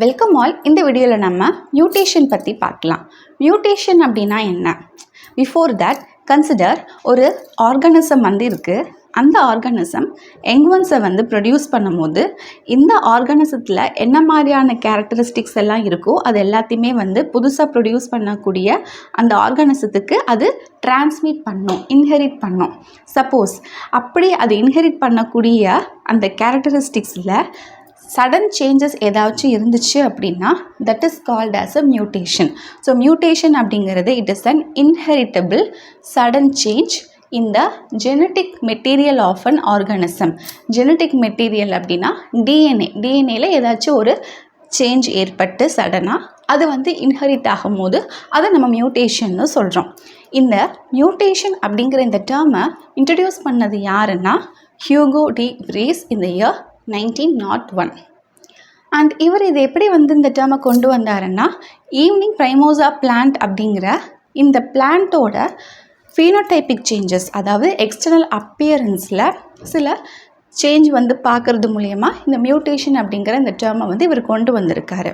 Welcome all. இந்த வீடியோவில் நம்ம மியூட்டேஷன் பற்றி பார்க்கலாம். மியூட்டேஷன் அப்படின்னா என்ன? பிஃபோர் தட் கன்சிடர் ஒரு ஆர்கானிசம் இருக்குது. அந்த ஆர்கானிசம் எங்வன்ஸை ப்ரொடியூஸ் பண்ணும்போது இந்த ஆர்கானிசத்தில் என்ன மாதிரியான கேரக்டரிஸ்டிக்ஸ் எல்லாம் இருக்கோ அது எல்லாத்தையுமே புதுசாக ப்ரொடியூஸ் பண்ணக்கூடிய அந்த ஆர்கானிசத்துக்கு அது டிரான்ஸ்மிட் பண்ணும், இன்ஹெரிட் பண்ணும். சப்போஸ் அப்படி அது இன்ஹெரிட் பண்ணக்கூடிய அந்த கேரக்டரிஸ்டிக்ஸில் சடன் சேஞ்சஸ் ஏதாச்சும் இருந்துச்சு அப்படின்னா that is called as a mutation. So mutation அப்படிங்கிறது it is an inheritable sudden change in the genetic material of an organism. Genetic material அப்படின்னா டிஎன்ஏல ஏதாச்சும் ஒரு சேஞ்ச் ஏற்பட்டு சடனாக அது இன்ஹெரிட் ஆகும்போது அதை நம்ம மியூட்டேஷன்னு சொல்கிறோம். இந்த மியூட்டேஷன் அப்படிங்கிற இந்த டேர்மை இன்ட்ரடியூஸ் பண்ணது யாருன்னா ஹியூகோ டி வ்ரீஸ் இந்த இயர் 1901. அண்ட் இவர் இது எப்படி இந்த டேர்மை கொண்டு வந்தாருன்னா ஈவினிங் ப்ரைமோசா பிளான்ட் அப்படிங்கிற இந்த பிளான்ட்டோட ஃபீனோடைபிக் சேஞ்சஸ், அதாவது எக்ஸ்டர்னல் அப்பியரன்ஸில் சில சேஞ்ச் பார்க்குறது மூலயமா இந்த மியூட்டேஷன் அப்படிங்கிற இந்த டேர்மை இவர் கொண்டு வந்திருக்காரு.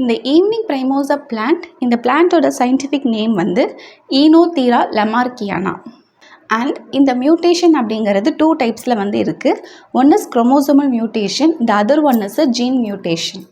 இந்த ஈவினிங் ப்ரைமோசா பிளான்ட், இந்த பிளான்ட்டோட scientific name oenothera lamarckiana. And இந்த மியூட்டேஷன் அப்படிங்கிறது 2 டைப்ஸில் இருக்குது. One is chromosomal mutation, the other one is a gene mutation.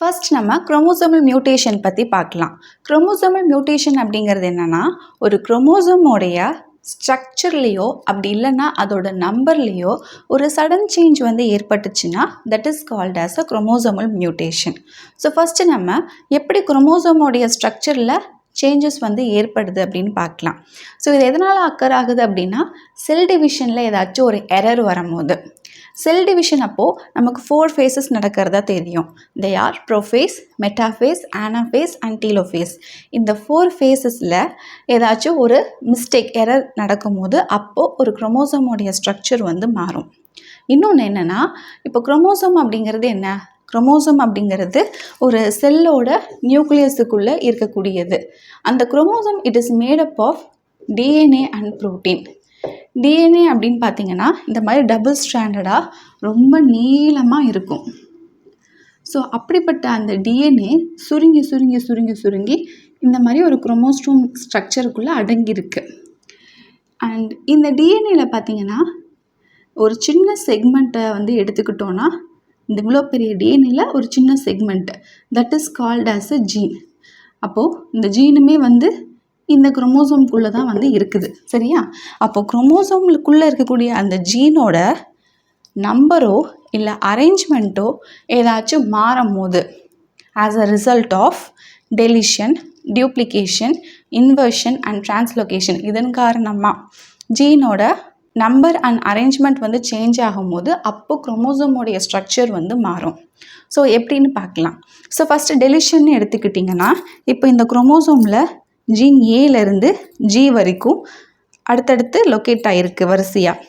First நம்ம குரோமோசோமல் மியூட்டேஷன் பற்றி பார்க்கலாம். குரோமோசோமல் மியூட்டேஷன் அப்படிங்கிறது என்னென்னா ஒரு குரோமோசோமோடைய ஸ்ட்ரக்சர்லேயோ அப்படி இல்லைன்னா அதோட நம்பர்லேயோ ஒரு சடன் சேஞ்ச் ஏற்பட்டுச்சுன்னா that is called as a chromosomal mutation. So first நம்ம எப்படி குரோமோசோமோடைய ஸ்ட்ரக்சரில் சேஞ்சஸ் ஏற்படுது அப்படின்னு பார்க்கலாம். ஸோ இது எதனால் அக்கர் ஆகுது அப்படின்னா செல் டிவிஷனில் ஏதாச்சும் ஒரு எரர் வரும்போது. செல் டிவிஷன் அப்போது நமக்கு 4 phases நடக்கிறதா தெரியும். They are prophase, metaphase, anaphase and telophase. இந்த 4 phases-ல் ஏதாச்சும் ஒரு மிஸ்டேக், எரர் நடக்கும்போது அப்போது ஒரு குரோமோசோமோடைய ஸ்ட்ரக்சர் மாறும். இன்னொன்று என்னென்னா, இப்போ குரோமோசோம் அப்படிங்கிறது என்ன? குரோமோசோம் அப்படிங்கிறது ஒரு செல்லோட நியூக்ளியஸுக்குள்ளே இருக்கக்கூடியது. அந்த chromosome it is made up of DNA and protein. DNA அப்படின்னு பார்த்தீங்கன்னா இந்த மாதிரி டபுள் ஸ்ட்ராண்டடாக ரொம்ப நீளமாக இருக்கும். ஸோ அப்படிப்பட்ட அந்த டிஎன்ஏ சுருங்கி சுருங்கி சுருங்கி சுருங்கி இந்த மாதிரி ஒரு குரோமோசோம் ஸ்ட்ரக்சருக்குள்ளே அடங்கியிருக்கு. அண்ட் இந்த டிஎன்ஏல பார்த்தீங்கன்னா ஒரு சின்ன செக்மெண்ட்டை எடுத்துக்கிட்டோன்னா இந்த இவ்வளோ பெரிய டிஎன்ஏல ஒரு சின்ன segment that is called as a gene. அப்போது இந்த ஜீனுமே இந்த குரோமோசோம்குள்ளே தான் இருக்குது. சரியா? அப்போது குரோமோசோம்குள்ளே இருக்கக்கூடிய அந்த ஜீனோட நம்பரோ இல்லை அரேஞ்ச்மெண்ட்டோ ஏதாச்சும் மாறும் போது as a result of deletion, duplication, inversion and translocation, இதன் காரணமாக ஜீனோட நம்பர் அண்ட் அரேஞ்ச்மெண்ட் சேஞ்ச் ஆகும்போது அப்போது குரோமோசோமோடைய ஸ்ட்ரக்சர் மாறும். ஸோ எப்படின்னு பார்க்கலாம். ஸோ ஃபஸ்ட்டு டெலிஷன் எடுத்துக்கிட்டிங்கன்னா இப்போ இந்த குரோமோசோமில் ஜீன் ஏலேருந்து ஜி வரைக்கும் அடுத்தடுத்து லொக்கேட் ஆகிருக்கு வரிசையாக.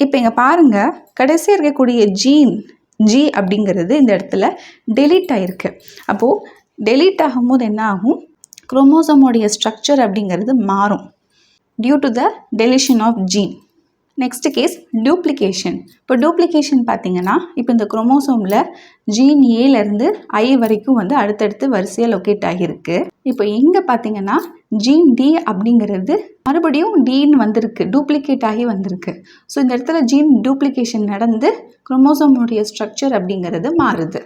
இப்போ இங்கே பாருங்கள், கடைசியாக இருக்கக்கூடிய ஜீன் ஜி அப்படிங்கிறது இந்த இடத்துல டெலீட் ஆகிருக்கு. அப்போது டெலீட் ஆகும்போது என்ன ஆகும்? குரோமோசோமோடைய ஸ்ட்ரக்சர் அப்படிங்கிறது மாறும் due to the deletion of gene. Next case duplication. இப்போ டூப்ளிகேஷன் பார்த்தீங்கன்னா இப்போ இந்த குரோமோசோமில் ஜீன் ஏலேருந்து ஐ வரைக்கும் அடுத்தடுத்து வரிசையாக லொக்கேட் ஆகியிருக்கு. இப்போ இங்கே பார்த்தீங்கன்னா ஜீன் டி அப்படிங்கிறது மறுபடியும் டீன்னு வந்திருக்கு, டூப்ளிகேட் ஆகி வந்திருக்கு. ஸோ இந்த இடத்துல ஜீன் டூப்ளிகேஷன் நடந்து குரோமோசோமுடைய ஸ்ட்ரக்சர் அப்படிங்கிறது மாறுது.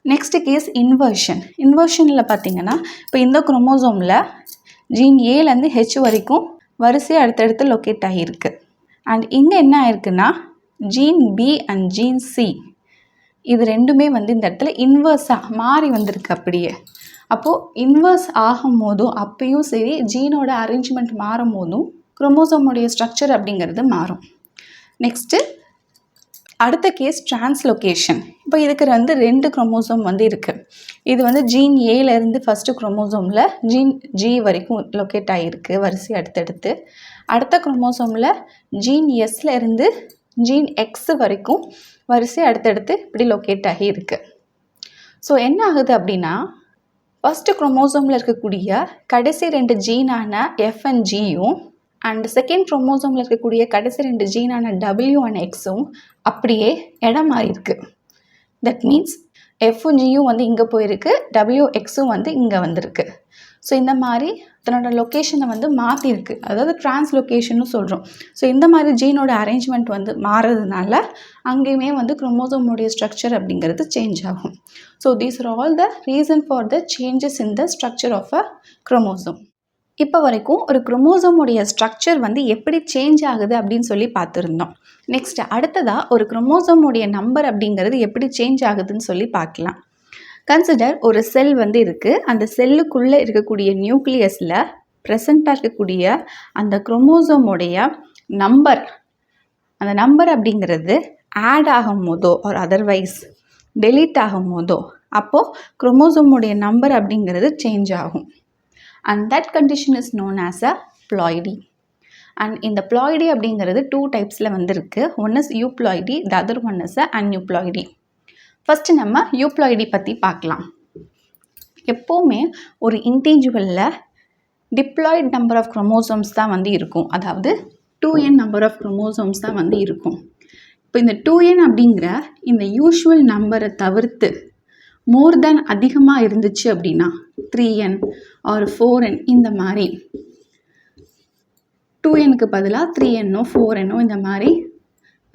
Next case inversion. இன்வர்ஷனில் பார்த்தீங்கன்னா இப்போ இந்த குரோமோசோமில் ஜீன் ஏலேருந்து ஹெச் வரைக்கும் வரிசையாக அடுத்தடுத்து லொக்கேட் ஆகியிருக்கு. அண்ட் இங்கே என்ன ஆயிருக்குன்னா gene B and gene C இது ரெண்டுமே இந்த இடத்துல இன்வர்ஸாக மாறி வந்திருக்கு அப்படியே. அப்போது இன்வர்ஸ் ஆகும் போதும் அப்பயும் சரி ஜீனோட அரேஞ்ச்மெண்ட் மாறும் போதும் குரோமோசோமோடைய ஸ்ட்ரக்சர் அப்படிங்கிறது மாறும். நெக்ஸ்ட்டு அடுத்த கேஸ் டிரான்ஸ்லொகேஷன். இப்போ இதுக்கு 2 குரோமோசோம் இருக்குது. இது ஜீன் ஏலேருந்து ஃபஸ்ட்டு குரோமோசோமில் ஜீன் ஜி வரைக்கும் லொக்கேட் ஆகிருக்கு வரிசை அடுத்தடுத்து. அடுத்த குரோமோசோமில் ஜீன் எஸ்லேருந்து ஜீன் எக்ஸ் வரைக்கும் வரிசை அடுத்தடுத்து இப்படி லொக்கேட் ஆகி இருக்குது. ஸோ என்ன ஆகுது அப்படின்னா ஃபஸ்ட்டு குரோமோசோமில் இருக்கக்கூடிய கடைசி 2 ஜீனான எஃப் அண்ட் ஜியும் அண்ட் செகண்ட் குரோமோசோமில் இருக்கக்கூடிய கடைசி 2 ஜீனான டபிள்யூ அண்ட் எக்ஸும் அப்படியே இடம் மாறி இருக்கு. தட் மீன்ஸ் எஃப்பும் ஜியும் வந்து இங்கே போயிருக்கு, WXும் வந்து இங்கே வந்திருக்கு. ஸோ இந்த மாதிரி தன்னோட லொக்கேஷனை வந்து மாற்றிருக்கு, அதாவது டிரான்ஸ்லொகேஷன்னு சொல்கிறோம். ஸோ இந்த மாதிரி ஜீனோட அரேஞ்ச்மெண்ட் வந்து மாறுறதுனால அங்கேயுமே வந்து குரோமோசோமுடைய ஸ்ட்ரக்சர் அப்படிங்கிறது சேஞ்ச் ஆகும். So these are all the reason for the changes in the structure of a chromosome. இப்போ வரைக்கும் ஒரு குரோமோசோமுடைய ஸ்ட்ரக்சர் வந்து எப்படி சேஞ்ச் ஆகுது அப்படின்னு சொல்லி பார்த்துருந்தோம். நெக்ஸ்ட் அடுத்ததாக ஒரு குரோமோசோமுடைய நம்பர் அப்படிங்கிறது எப்படி சேஞ்ச் ஆகுதுன்னு சொல்லி பார்க்கலாம். கன்சிடர் ஒரு செல் வந்து இருக்குது, அந்த செல்லுக்குள்ளே இருக்கக்கூடிய நியூக்ளியஸில் ப்ரெசண்ட்டாக இருக்கக்கூடிய அந்த குரோமோசோமுடைய நம்பர், அந்த நம்பர் அப்படிங்கிறது ஆட் ஆகும் போதோ ஒரு அதர்வைஸ் டெலீட் ஆகும் போதோ அப்போது குரோமோசோமுடைய நம்பர் அப்படிங்கிறது சேஞ்ச் ஆகும். And that condition is known as a ploidy. And இந்த ploidy அப்படிங்கிறது 2 டைப்ஸில் வந்துருக்கு. One is euploidy, the other one is a aneuploidy. First நம்ம euploidy பற்றி பார்க்கலாம். எப்போவுமே ஒரு இன்டிவிஜுவலில் டிப்ளாய்ட் நம்பர் ஆஃப் குரோமோசோம்ஸ் தான் வந்து இருக்கும், அதாவது 2n நம்பர் ஆஃப் குரோமோசோம்ஸ் தான் வந்து இருக்கும். இப்போ இந்த 2n அப்படிங்கிற இந்த யூஷுவல் நம்பரை தவிர்த்து மோர் தேன் அதிகமாக இருந்துச்சு அப்படின்னா 3n ஆர் 4n இந்த மாதிரி 2nக்கு பதிலாக 3nோ 4nோ இந்த மாதிரி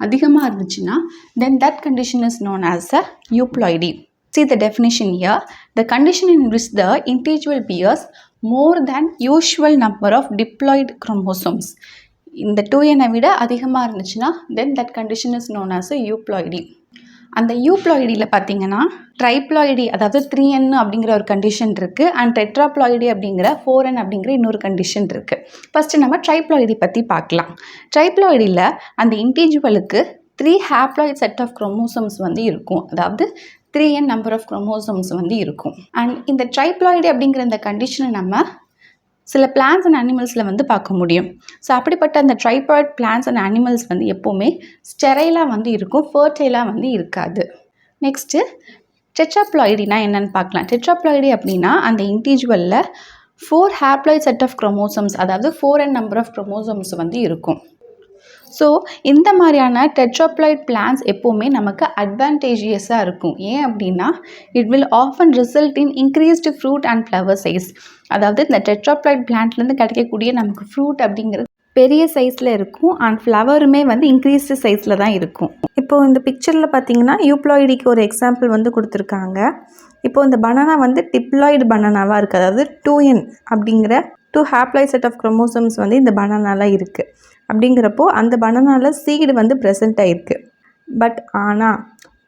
அதிகமாக இருந்துச்சுன்னா then that condition is known as a euploidy. See the definition here. The condition in which the individual bears more than usual number of diploid chromosomes. இந்த 2n விட அதிகமாக இருந்துச்சுன்னா then that condition is known as a euploidy. அந்த யூப்ளாய்டியில் பார்த்தீங்கன்னா ட்ரைப்ளாய்டி, அதாவது 3n அப்படிங்கிற ஒரு condition இருக்குது, அண்ட் டெட்ராப்ளாய்டி அப்படிங்கிற 4n அப்படிங்கிற இன்னொரு கண்டிஷன் இருக்குது. ஃபஸ்ட்டு நம்ம ட்ரைப்ளாய்டி பற்றி பார்க்கலாம். ட்ரைப்ளாய்டியில் அந்த இண்டிவிஜுவலுக்கு 3 ஹேப்ளாய்ட் செட் ஆஃப் குரோமோசோம்ஸ் வந்து இருக்கும், அதாவது 3n நம்பர் ஆஃப் குரோமோசோம்ஸ் வந்து இருக்கும். அண்ட் இந்த ட்ரைப்ளாய்டி அப்படிங்கிற இந்த கண்டிஷனை நம்ம சில பிளான்ஸ் அண்ட் அனிமல்ஸில் வந்து பார்க்க முடியும். ஸோ அப்படிப்பட்ட அந்த ட்ரைப்ளாய்ட் பிளான்ஸ் அண்ட் அனிமல்ஸ் வந்து எப்போவுமே ஸ்டெரைலாக வந்து இருக்கும், ஃபர்டைலாக வந்து இருக்காது. நெக்ஸ்ட்டு டெட்ராப்ளாய்டினா என்னென்னு பார்க்கலாம். டெட்ராப்ளாய்டி அப்படின்னா அந்த இண்டிவிஜுவலில் 4 ஹேப்ளாய்ட் செட் ஆஃப் குரோமோசோம்ஸ், அதாவது 4n நம்பர் ஆஃப் குரோமோசோம்ஸ் வந்து இருக்கும். ஸோ இந்த மாதிரியான டெட்ராப்ளாய்ட் பிளான்ஸ் எப்போவுமே நமக்கு அட்வான்டேஜியஸாக இருக்கும். ஏன் அப்படின்னா it will often result in increased fruit and flower size. அதாவது இந்த டெட்ராப்ளாய்ட் பிளான்ட்லேருந்து கிடைக்கக்கூடிய நமக்கு ஃப்ரூட் அப்படிங்கிறது பெரிய சைஸில் இருக்கும், அண்ட் ஃப்ளவருமே வந்து இன்க்ரீஸ்டு சைஸில் தான் இருக்கும். இப்போது இந்த பிக்சரில் பார்த்தீங்கன்னா யூப்ளாய்டிக்கு ஒரு எக்ஸாம்பிள் வந்து கொடுத்துருக்காங்க. இப்போது இந்த பனானா வந்து டிப்ளாய்டு பனானாவாக இருக்குது, அதாவது 2n அப்படிங்கிற 2 ஹேப்ளாய்ட் செட் ஆஃப் குரோமோசோம்ஸ் வந்து இந்த பனானாவில் இருக்குது. அப்படிங்கிறப்போ அந்த பனானாவில் சீடு வந்து ப்ரெசென்ட் ஆகிருக்கு. பட் ஆனால்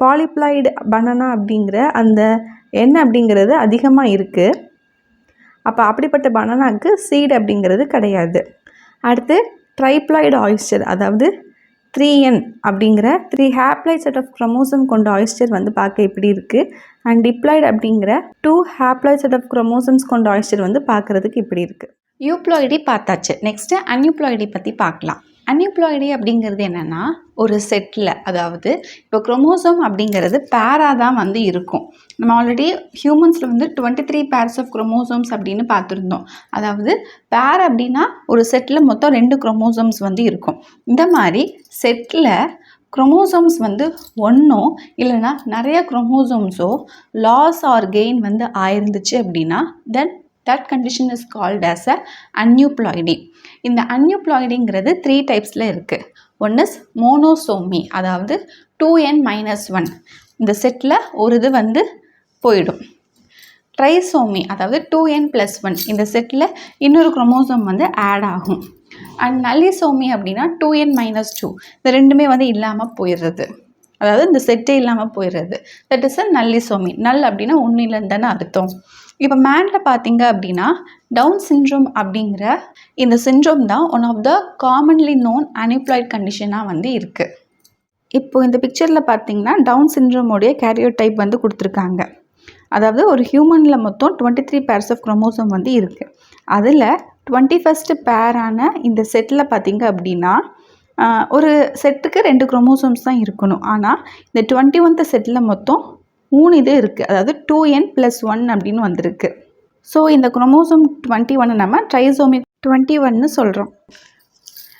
பாலிப்ளாய்டு பனானா அப்படிங்கிற அந்த எண்ணெய் அப்படிங்கிறது அதிகமாக இருக்குது. அப்போ அப்படிப்பட்ட பனானாவுக்கு சீடு அப்படிங்கிறது கிடையாது. அடுத்து ட்ரைப்ளாய்டு ஆயிஸ்டர், அதாவது 3n அப்படிங்கிற 3 ஹேப்ளாய்ட் செட் ஆஃப் குரோமோசோம் கொண்ட ஆயிஸ்டர் வந்து பார்க்க இப்படி இருக்குது. அண்ட் டிப்ளாய்டு அப்படிங்கிற 2 ஹேப்ளாய்ட் செட் ஆஃப் குரோமோசோம்ஸ் கொண்ட ஆயிஸ்டர் வந்து பார்க்குறதுக்கு இப்படி இருக்குது. யூப்ளாய்டி பார்த்தாச்சு. நெக்ஸ்ட்டு அன்யூப்ளாய்டி பற்றி பார்க்கலாம். அன்யூப்ளாய்டி அப்படிங்கிறது என்னென்னா ஒரு செட்டில், அதாவது இப்போ குரோமோசோம் அப்படிங்கிறது பேராக தான் வந்து இருக்கும். நம்ம ஆல்ரெடி ஹியூமன்ஸில் வந்து 23 பேர்ஸ் ஆஃப் குரோமோசோம்ஸ் அப்படின்னு பார்த்துருந்தோம். அதாவது பேர் அப்படின்னா ஒரு செட்டில் மொத்தம் 2 குரோமோசோம்ஸ் வந்து இருக்கும். இந்த மாதிரி செட்டில் குரோமோசோம்ஸ் வந்து ஒன்றோ இல்லைனா நிறைய குரோமோசோம்ஸோ லாஸ் ஆர் கெயின் வந்து ஆயிருந்துச்சு அப்படின்னா தென் that condition is called as a aneuploidy. இந்த அன்யூப்ளாய்டிங்கிறது 3 டைப்ஸில் இருக்குது. ஒன் இஸ் மோனோசோமி, அதாவது 2n-1 இந்த செட்டில் ஒரு இது வந்து போயிடும். ட்ரைசோமி, அதாவது 2n+1 இந்த செட்டில் இன்னொரு குரோமோசோம் வந்து ஆட் ஆகும். அண்ட் நல்லிசோமி அப்படின்னா 2n-2 இந்த ரெண்டுமே வந்து இல்லாமல் போயிடுறது, அதாவது இந்த செட்டே இல்லாமல் போயிடுறது. தட் இஸ் அ நல்லிசோமி. நல் அப்படின்னா ஒன்றும் இல்லைன்னு தானே அர்த்தம். இப்போ மேனில் பார்த்தீங்க அப்படின்னா டவுன் சிண்ட்ரோம் அப்படிங்கிற இந்த சிண்ட்ரோம் தான் one of the commonly known aneuploid கண்டிஷனாக வந்து இருக்குது. இப்போது இந்த பிக்சரில் பார்த்தீங்கன்னா டவுன் சிண்ட்ரோமோடைய கேரியோடைப் வந்து கொடுத்துருக்காங்க. அதாவது ஒரு ஹியூமனில் மொத்தம் 23 பேர்ஸ் ஆஃப் குரோமோசோம் வந்து இருக்குது. அதில் 21st பேரான இந்த செட்டில் பார்த்தீங்க அப்படின்னா ஒரு செட்டுக்கு 2 குரோமோசோம்ஸ் தான் இருக்கணும். ஆனால் இந்த 21th செட்டில் மொத்தம் 3 இது இருக்குது, அதாவது 2n+1 அப்படின்னு வந்திருக்கு. ஸோ இந்த குரோமோசோம் 21 நம்ம ட்ரைசோமி 21ன்னு சொல்கிறோம்.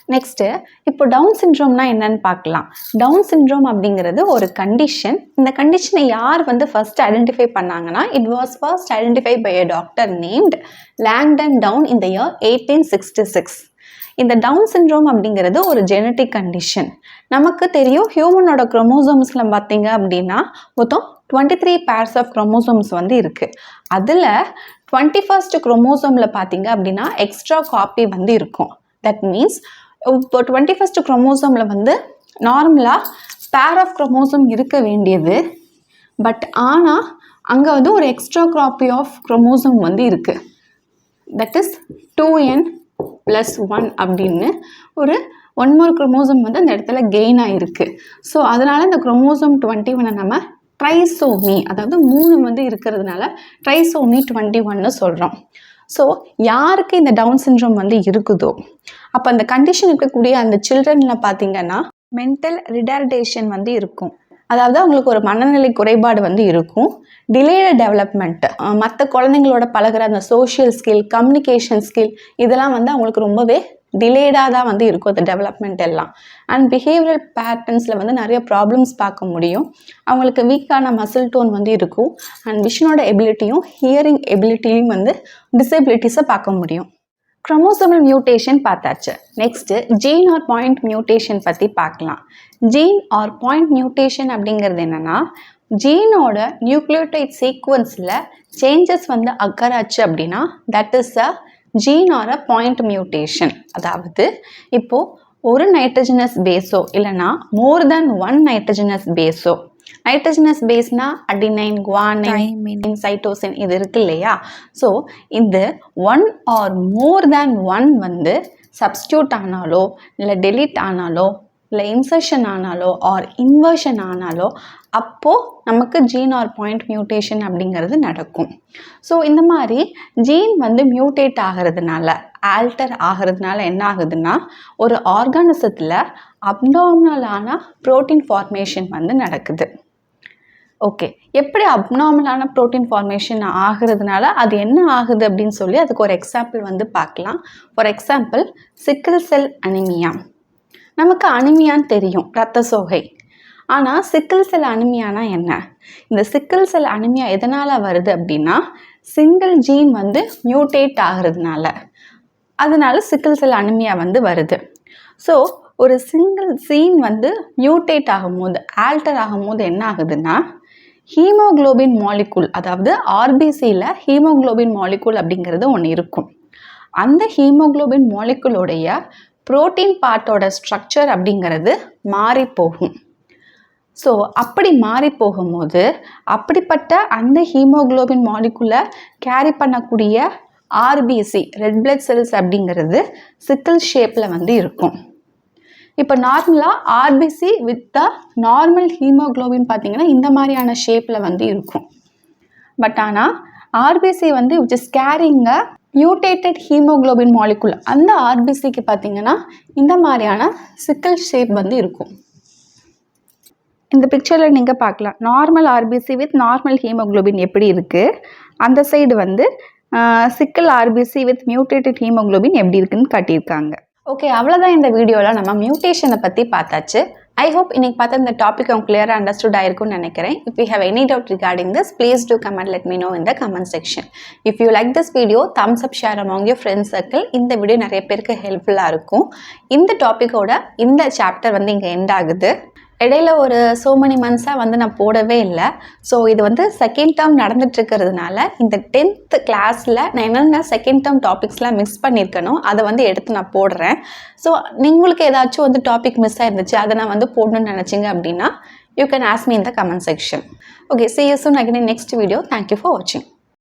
நெக்ஸ்ட்டு இப்போ டவுன் சிண்ட்ரோம்னா என்னன்னு பார்க்கலாம். டவுன் சிண்ட்ரோம் அப்படிங்கிறது ஒரு கண்டிஷன். இந்த கண்டிஷனை யார் வந்து ஃபர்ஸ்ட் ஐடென்டிஃபை பண்ணாங்கன்னா, it was first identify by a doctor named Langdon Down in the year 1866. இந்த டவுன் சிண்ட்ரோம் அப்படிங்கிறது ஒரு ஜெனட்டிக் கண்டிஷன். நமக்கு தெரியும் ஹியூமனோட குரோமோசோம்ஸில் பார்த்தீங்க அப்படின்னா மொத்தம் 23 பேர்ஸ் ஆஃப் குரோமோசோம்ஸ் வந்து இருக்குது. அதில் 21st குரோமோசோமில் பார்த்தீங்க அப்படின்னா எக்ஸ்ட்ரா காப்பி வந்து இருக்கும். தட் மீன்ஸ் இப்போ 21st குரோமோசோமில் வந்து நார்மலாக பேர் ஆஃப் குரோமோசோம் இருக்க வேண்டியது. பட் ஆனால் அங்கே வந்து ஒரு எக்ஸ்ட்ரா காப்பி ஆஃப் குரோமோசோம் வந்து இருக்குது. தட் இஸ் 2n+1 அப்படின்னு ஒரு 1 more குரோமோசோம் வந்து அந்த இடத்துல கெயின் ஆகிருக்கு. ஸோ அதனால் இந்த குரோமோசோம் 21 நம்ம ட்ரைசோமி, அதாவது 3 வந்து இருக்கிறதுனால ட்ரைசோமி 21ன்னு சொல்கிறோம். ஸோ யாருக்கு இந்த டவுன் சிண்ட்ரோம் வந்து இருக்குதோ அப்போ அந்த கண்டிஷன் இருக்கக்கூடிய அந்த சில்ட்ரனில் பார்த்தீங்கன்னா மென்டல் ரிட்டார்டேஷன் வந்து இருக்கும். அதாவது அவங்களுக்கு ஒரு மனநிலை குறைபாடு வந்து இருக்கும். டிலேடு டெவலப்மெண்ட், மற்ற குழந்தைங்களோட பழகிற அந்த சோஷியல் ஸ்கில், கம்யூனிகேஷன் ஸ்கில் இதெல்லாம் வந்து அவங்களுக்கு ரொம்பவே டிலேடாக தான் வந்து இருக்கும் அந்த டெவலப்மெண்ட் எல்லாம். அண்ட் பிஹேவியரல் பேட்டர்ன்ஸில் வந்து நிறைய ப்ராப்ளம்ஸ் பார்க்க முடியும். அவங்களுக்கு வீக்கான மசில் டோன் வந்து இருக்கும். அண்ட் விஷனோட எபிலிட்டியும் ஹியரிங் எபிலிட்டியும் வந்து டிசபிலிட்டிஸை பார்க்க முடியும். குரோமோசோமல் மியூட்டேஷன் பார்த்தாச்சு. Next gene or point mutation பற்றி பார்க்கலாம். ஜீன் ஆர் பாயிண்ட் மியூட்டேஷன் அப்படிங்கிறது என்னென்னா, ஜீனோட நியூக்ளியோடைட் சீக்வன்ஸில் சேஞ்சஸ் வந்து அக்கர் ஆச்சு அப்படின்னா that is a gene or a point mutation. அதாவது இப்போது ஒரு நைட்ரஜனஸ் பேஸோ இல்லைனா மோர் தேன் 1 நைட்ரஜனஸ் பேஸோ, நைட்ரஜனஸ் பேஸ்னா அடினைன், குவானைன், சைட்டோசின் இது இருக்கு இல்லையா. ஸோ இந்த 1 ஆர் மோர் தேன் 1 வந்து சப்ஸ்டியூட் ஆனாலோ இல்லை டெலீட் ஆனாலோ இல்லை இன்சர்ஷன் ஆனாலோ ஆர் இன்வர்ஷன் ஆனாலோ அப்போது நமக்கு ஜீன் ஆர் பாயிண்ட் மியூட்டேஷன் அப்படிங்கிறது நடக்கும். ஸோ இந்த மாதிரி ஜீன் வந்து மியூட்டேட் ஆகிறதுனால, ஆல்டர் ஆகிறதுனால என்ன ஆகுதுன்னா ஒரு ஆர்கானிசத்தில் அப்நார்மலான ப்ரோட்டீன் ஃபார்மேஷன் வந்து நடக்குது. ஓகே, எப்படி அப்நார்மலான ப்ரோட்டீன் ஃபார்மேஷன் ஆகிறதுனால அது என்ன ஆகுது அப்படின்னு சொல்லி அதுக்கு ஒரு எக்ஸாம்பிள் வந்து பார்க்கலாம். For example sickle cell anaemia. நமக்கு அனிமியான்னு தெரியும், இரத்த சோகை. ஆனால் சிக்கிள் செல் அனிமியானா என்ன? இந்த சிக்கிள் செல் அனிமியா எதனால் வருது அப்படின்னா சிங்கிள் ஜீன் வந்து மியூட்டேட் ஆகிறதுனால, அதனால சிக்கிள் செல் அனிமியா வந்து வருது. ஸோ ஒரு சிங்கிள் ஜீன் வந்து மியூட்டேட் ஆகும்போது, ஆல்டர் ஆகும்போது என்ன ஆகுதுன்னா ஹீமோக்ளோபின் மாலிகுல், அதாவது ஆர்பிசியில் ஹீமோக்ளோபின் மாலிகுல் அப்படிங்கிறது ஒன்று இருக்கும். அந்த ஹீமோக்ளோபின் மாலிகுலோடைய புரோட்டீன் பார்ட்டோட ஸ்ட்ரக்சர் அப்படிங்கிறது மாறி போகும். ஸோ அப்படி மாறி போகும்போது அப்படிப்பட்ட அந்த ஹீமோக்ளோபின் மாலிகுலை கேரி பண்ணக்கூடிய ஆர்பிசி, ரெட் பிளட் செல்ஸ் அப்படிங்கிறது சிக்கிள் ஷேப்பில் வந்து இருக்கும். இப்போ நார்மலாக RBC with the normal haemoglobin பார்த்தீங்கன்னா இந்த மாதிரியான ஷேப்பில் வந்து இருக்கும். பட் ஆனால் ஆர்பிசி வந்து which is carrying a mutated haemoglobin molecule, அந்த ஆர்பிசிக்கு பார்த்தீங்கன்னா இந்த மாதிரியான சிக்கிள் ஷேப் வந்து இருக்கும். இந்த பிக்சரில் நீங்கள் பார்க்கலாம் normal RBC with normal haemoglobin எப்படி இருக்குது, அந்த சைடு வந்து சிக்கிள் ஆர்பிசி வித் மியூட்டேட்டட் ஹீமோக்ளோபின் எப்படி இருக்குன்னு காட்டியிருக்காங்க. ஓகே, அவ்வளோதான் இந்த வீடியோவில் நம்ம மியூட்டேஷனை பற்றி பார்த்தாச்சு. I hope இன்னைக்கு பார்த்த இந்த டாபிக் உங்களுக்கு கிளியராக அண்டர்ஸ்டுட் ஆயிருக்கும்னு நினைக்கிறேன். If you have any doubt regarding this, please do come and let me know in the comment section. If you like this video, thumbs up, share among your friends circle. இந்த video நிறைய பேருக்கு ஹெல்ப்ஃபுல்லாக இருக்கும். இந்த டாப்பிக்கோட இந்த chapter வந்து இங்கே end ஆகுது. இடையில ஒரு so many months-ஆக வந்து நான் போடவே இல்லை. ஸோ இது வந்து செகண்ட் டேர்ம் நடந்துட்டுருக்கிறதுனால இந்த 10th கிளாஸில் நான் என்னென்ன செகண்ட் டேர்ம் டாபிக்ஸ்லாம் மிஸ் பண்ணியிருக்கணும் அதை வந்து எடுத்து நான் போடுறேன். ஸோ உங்களுக்கு ஏதாச்சும் வந்து டாபிக் மிஸ் ஆயிருந்துச்சு அதை நான் வந்து போடணும்னு நினச்சிங்க அப்படின்னா you can ask me in the comment section. Okay, see you soon again in next video. Thank you for watching.